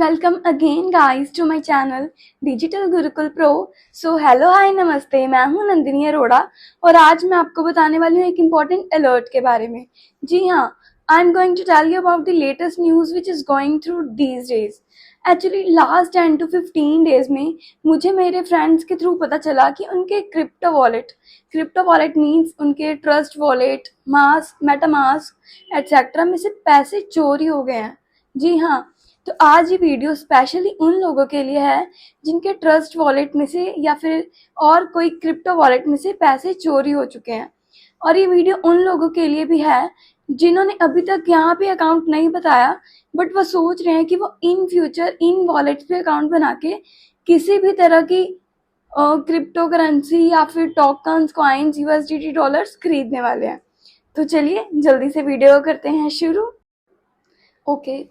Welcome again guys to my channel digital Gurukul pro. So hello hi नमस्ते, मैं हूं नंदिनी अरोड़ा और आज मैं आपको बताने वाली हूं एक इम्पॉर्टेंट अलर्ट के बारे में। जी हाँ, I am going to tell you about the latest news which is going through these days. Actually last 10 to 15 days में मुझे मेरे फ्रेंड्स के थ्रू पता चला कि उनके क्रिप्टो वॉलेट मीन्स उनके trust wallet, mask, MetaMask etcetera में से पैसे चोरी हो गए हैं। जी हाँ, तो आज ये वीडियो स्पेशली उन लोगों के लिए है जिनके ट्रस्ट वॉलेट में से या फिर और कोई क्रिप्टो वॉलेट में से पैसे चोरी हो चुके हैं। और ये वीडियो उन लोगों के लिए भी है जिन्होंने अभी तक यहाँ पे अकाउंट नहीं बताया, बट वो सोच रहे हैं कि वो इन फ्यूचर इन वॉलेट पे अकाउंट बना के किसी भी तरह की क्रिप्टो करेंसी या फिर टोकन्स, कॉइन्स, यूएसडीटी डॉलर्स खरीदने वाले हैं। तो चलिए जल्दी से वीडियो करते हैं शुरू।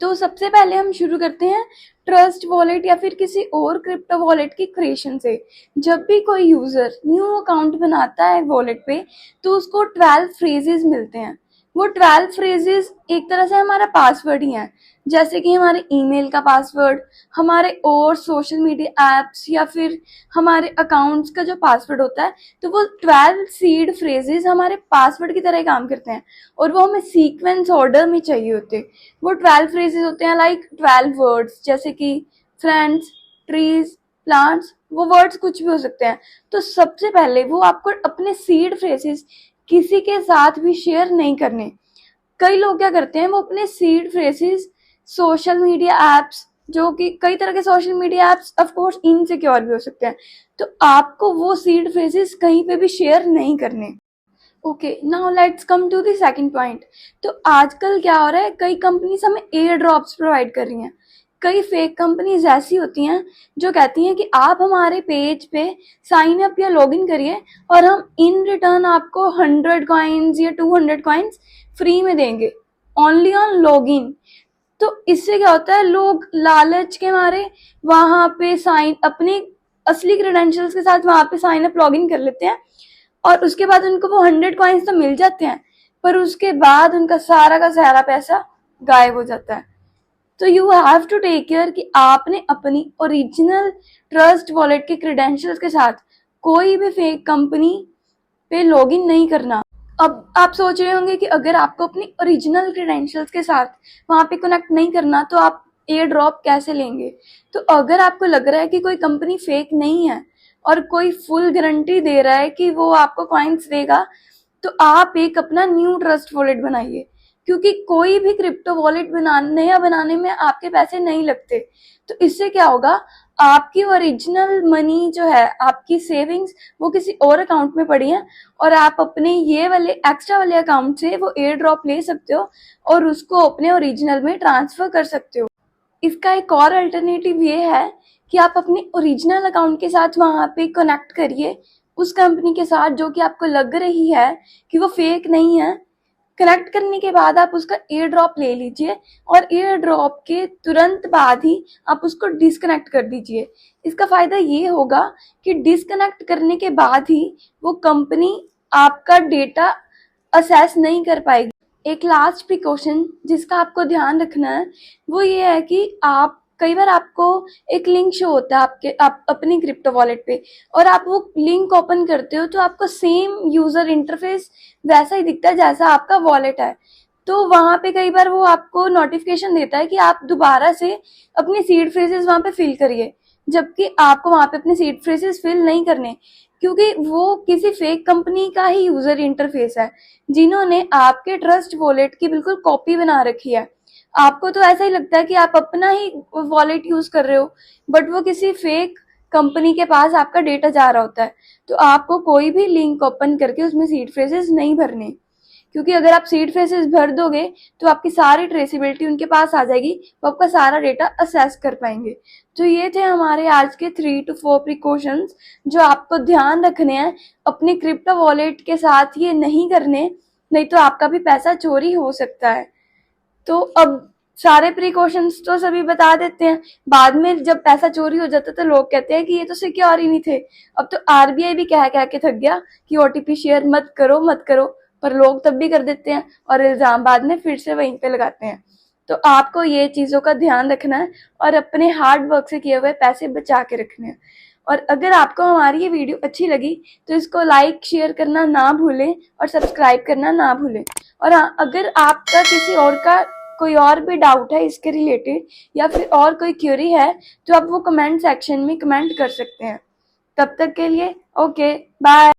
तो सबसे पहले हम शुरू करते हैं ट्रस्ट वॉलेट या फिर किसी और क्रिप्टो वॉलेट की क्रिएशन से। जब भी कोई यूजर न्यू अकाउंट बनाता है वॉलेट पे तो उसको 12 फ्रेजेस मिलते हैं। वो 12 फ्रेजेस एक तरह से हमारा पासवर्ड ही है, जैसे कि हमारे ईमेल का पासवर्ड, हमारे और सोशल मीडिया एप्स या फिर हमारे अकाउंट्स का जो पासवर्ड होता है, तो वो 12 सीड फ्रेजेस हमारे पासवर्ड की तरह काम करते हैं और वो हमें सीक्वेंस ऑर्डर में चाहिए होते हैं। वो 12 फ्रेजेस होते हैं लाइक 12 वर्ड्स, जैसे कि फ्रेंड्स, ट्रीज, प्लांट्स, वो वर्ड्स कुछ भी हो सकते हैं। तो सबसे पहले वो आपको अपने सीड फ्रेजेस किसी के साथ भी शेयर नहीं करने। कई लोग क्या करते हैं, वो अपने seed phrases social media apps, जो कि कई तरह के social media apps of course insecure भी हो सकते हैं, तो आपको वो सीड फ्रेजेस कहीं पे भी शेयर नहीं करने। Now let's come to the second point. तो आजकल क्या हो रहा है, कई कंपनीज हमें एयर ड्रॉप्स प्रोवाइड कर रही हैं। कई फेक कंपनीज ऐसी होती हैं जो कहती हैं कि आप हमारे पेज पे साइन अप या लॉग इन करिए और हम इन रिटर्न आपको 100 कॉइन्स या 200 कॉइन्स फ्री में देंगे, ओनली ऑन लॉग इन। तो इससे क्या होता है, लोग लालच के मारे वहां पे साइन अपनी असली क्रेडेंशियल्स के साथ वहां पे साइन अप लॉग इन कर लेते हैं और उसके बाद उनको वो 100 कॉइन्स तो मिल जाते हैं, पर उसके बाद उनका सारा का सारा पैसा गायब हो जाता है। तो you have to take care कि आपने अपनी ओरिजिनल ट्रस्ट वॉलेट के क्रेडेंशियल्स के साथ कोई भी फेक कंपनी पे लॉगिन नहीं करना। अब आप सोच रहे होंगे कि अगर आपको अपनी ओरिजिनल क्रेडेंशियल्स के साथ वहां पे कनेक्ट नहीं करना तो आप एयर ड्रॉप कैसे लेंगे। तो अगर आपको लग रहा है कि कोई कंपनी फेक नहीं है और कोई फुल गारंटी दे रहा है कि वो आपको कॉइन्स देगा, तो आप एक अपना न्यू ट्रस्ट वॉलेट बनाइए, क्योंकि कोई भी क्रिप्टो वॉलेट नया बनाने में आपके पैसे नहीं लगते। तो इससे क्या होगा, आपकी ओरिजिनल मनी जो है, आपकी सेविंग्स, वो किसी और अकाउंट में पड़ी है और आप अपने ये वाले एक्स्ट्रा वाले अकाउंट से वो एयर ड्रॉप ले सकते हो और उसको अपने ओरिजिनल में ट्रांसफर कर सकते हो। इसका एक और अल्टरनेटिव ये है कि आप अपने ओरिजिनल अकाउंट के साथ वहां पे कनेक्ट करिए उस कंपनी के साथ जो कि आपको लग रही है कि वो फेक नहीं है। कनेक्ट करने के बाद आप उसका एयर ड्रॉप ले लीजिए और एयर ड्रॉप के तुरंत बाद ही आप उसको डिस्कनेक्ट कर दीजिए। इसका फायदा ये होगा कि डिस्कनेक्ट करने के बाद ही वो कंपनी आपका डेटा असेस नहीं कर पाएगी। एक लास्ट प्रिकॉशन जिसका आपको ध्यान रखना है वो ये है कि आप कई बार आपको एक लिंक शो होता है आप अपनी क्रिप्टो वॉलेट पे, और आप वो लिंक ओपन करते हो तो आपको सेम यूजर इंटरफेस वैसा ही दिखता है जैसा आपका वॉलेट है। तो वहां पे कई बार वो आपको नोटिफिकेशन देता है कि आप दोबारा से अपनी सीड फ्रेजेस वहां पे फिल करिए, जबकि आपको वहां पे अपने सीड फ्रेजेस फिल नहीं करने, क्योंकि वो किसी फेक कंपनी का ही यूजर इंटरफेस है जिन्होंने आपके ट्रस्ट वॉलेट की बिल्कुल कॉपी बना रखी है। आपको तो ऐसा ही लगता है कि आप अपना ही वॉलेट यूज कर रहे हो, बट वो किसी फेक कंपनी के पास आपका डेटा जा रहा होता है। तो आपको कोई भी लिंक ओपन करके उसमें सीड फ्रेजेस नहीं भरने, क्योंकि अगर आप सीड फ्रेजेस भर दोगे तो आपकी सारी ट्रेसिबिलिटी उनके पास आ जाएगी, वो आपका सारा डेटा असेस कर पाएंगे। तो ये थे हमारे आज के 3 to 4 प्रिकॉशंस जो आपको ध्यान रखने हैं। अपने क्रिप्टो वॉलेट के साथ ये नहीं करने, नहीं तो आपका भी पैसा चोरी हो सकता है। तो अब सारे प्रिकॉशंस तो सभी बता देते हैं, बाद में जब पैसा चोरी हो जाता है तो लोग कहते हैं कि ये तो सिक्योर ही नहीं थे। अब तो आरबीआई भी कह के थक गया कि ओटीपी शेयर मत करो, पर लोग तब भी कर देते हैं और इल्जाम बाद में फिर से वहीं पे लगाते हैं। तो आपको ये चीज़ों का ध्यान रखना है और अपने हार्ड वर्क से किए हुए पैसे बचा के रखने हैं। और अगर आपको हमारी ये वीडियो अच्छी लगी तो इसको लाइक शेयर करना ना भूलें और सब्सक्राइब करना ना भूलें। और हाँ, अगर आपका किसी और का कोई और भी डाउट है इसके रिलेटेड या फिर और कोई क्वेरी है तो आप वो कमेंट सेक्शन में कमेंट कर सकते हैं। तब तक के लिए ओके बाय।